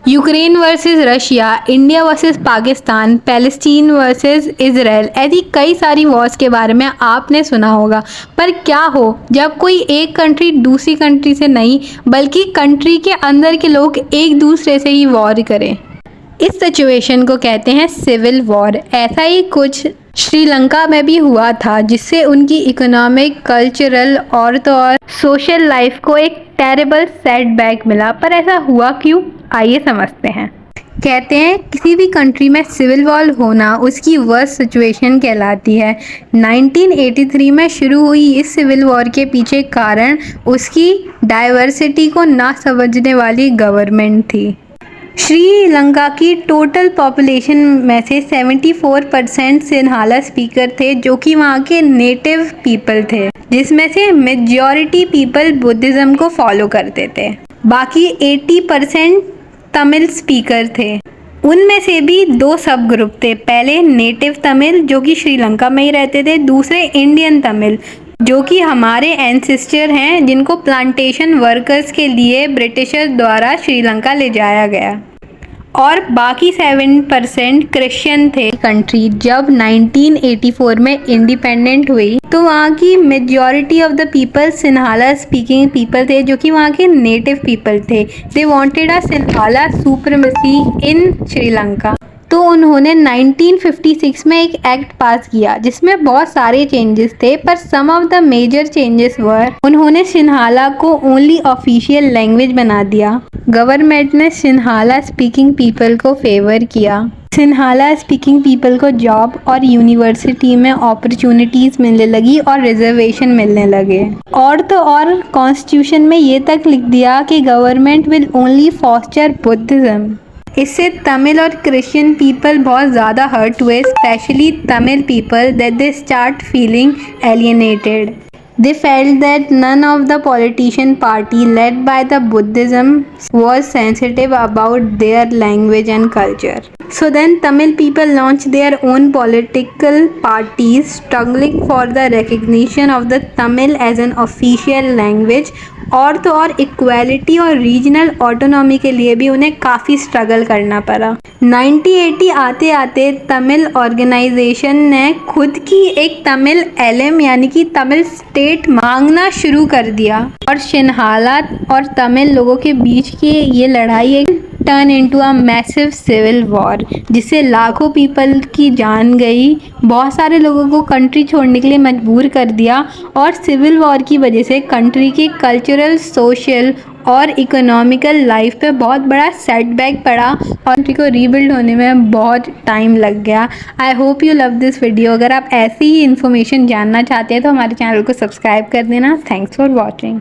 Ukraine versus Russia, India versus Pakistan, Palestine versus Israel, ऐसी कई सारी वॉर्स के बारे में आपने सुना होगा। पर क्या हो जब कोई एक कंट्री दूसरी कंट्री से नहीं बल्कि कंट्री के अंदर के लोग एक दूसरे से ही वॉर करें। इस सिचुएशन को कहते हैं सिविल वॉर। ऐसा ही कुछ श्रीलंका में भी हुआ था, जिससे उनकी इकोनॉमिक, कल्चरल और तो और सोशल लाइफ को एक टेरेबल सेटबैक मिला। पर ऐसा हुआ क्यों, आइए समझते हैं। कहते हैं किसी भी कंट्री में सिविल वॉर होना उसकी वर्स्ट सिचुएशन कहलाती है। 1983 में शुरू हुई इस सिविल वॉर के पीछे कारण उसकी डाइवर्सिटी को ना समझने वाली गवर्नमेंट थी। श्रीलंका की टोटल पॉपुलेशन में से 74% सिन्हाला स्पीकर थे, जो कि वहाँ के नेटिव पीपल थे, जिसमें से मेजॉरिटी पीपल बुद्धिज़्म को फॉलो करते थे। बाकी 80% तमिल स्पीकर थे। उनमें से भी दो सब ग्रुप थे। पहले नेटिव तमिल, जो कि श्रीलंका में ही रहते थे। दूसरे इंडियन तमिल, जो कि हमारे एंसेस्टर हैं, जिनको प्लांटेशन वर्कर्स के लिए ब्रिटिशर द्वारा श्रीलंका ले जाया गया। और बाकी 7% क्रिश्चियन थे। कंट्री जब 1984 में इंडिपेंडेंट हुई तो वहाँ की majority of the people Sinhala speaking people थे, जो कि वहाँ के नेटिव पीपल थे। They wanted a Sinhala supremacy in Sri Lanka. तो उन्होंने 1956 में एक एक्ट पास किया जिसमें बहुत सारे चेंजेस थे, पर some of the major changes were उन्होंने सिन्हाला को ओनली ऑफिशियल लैंग्वेज बना दिया। गवर्नमेंट ने सिन्हाला स्पीकिंग पीपल को फेवर किया। सिन्हाला स्पीकिंग पीपल को जॉब और यूनिवर्सिटी में अपॉर्चुनिटीज मिलने लगी और रिजर्वेशन मिलने लगे। और तो और कॉन्स्टिट्यूशन में ये तक लिख दिया कि government will only foster Buddhism. इससे तमिल और क्रिश्चियन पीपल बहुत ज़्यादा हर्ट हुए, specially Tamil people, that they start feeling alienated. They felt that none of the politician party led by the Buddhism was sensitive about their language and culture. So then Tamil people launched their own political parties struggling for the recognition of the Tamil as an official language, और तो और equality और regional autonomy के लिए भी उन्हें काफ़ी struggle करना पड़ा। 1980 आते आते तमिल ऑर्गेनाइजेशन ने खुद की एक तमिल एलएम यानी कि तमिल स्टेट मांगना शुरू कर दिया, और सिन्हाला और तमिल लोगों के बीच की ये लड़ाई एक turn into a massive civil war, जिससे लाखों पीपल की जान गई, बहुत सारे लोगों को कंट्री छोड़ने के लिए मजबूर कर दिया। और सिविल वॉर की वजह से कंट्री की कल्चरल, सोशल और इकोनॉमिकल लाइफ पे बहुत बड़ा सेटबैक पड़ा और कंट्री को रीबिल्ड होने में बहुत टाइम लग गया। I hope you love this video. अगर आप ऐसी ही इन्फॉर्मेशन जानना चाहते हैं तो हमारे चैनल को सब्सक्राइब कर देना। Thanks for watching.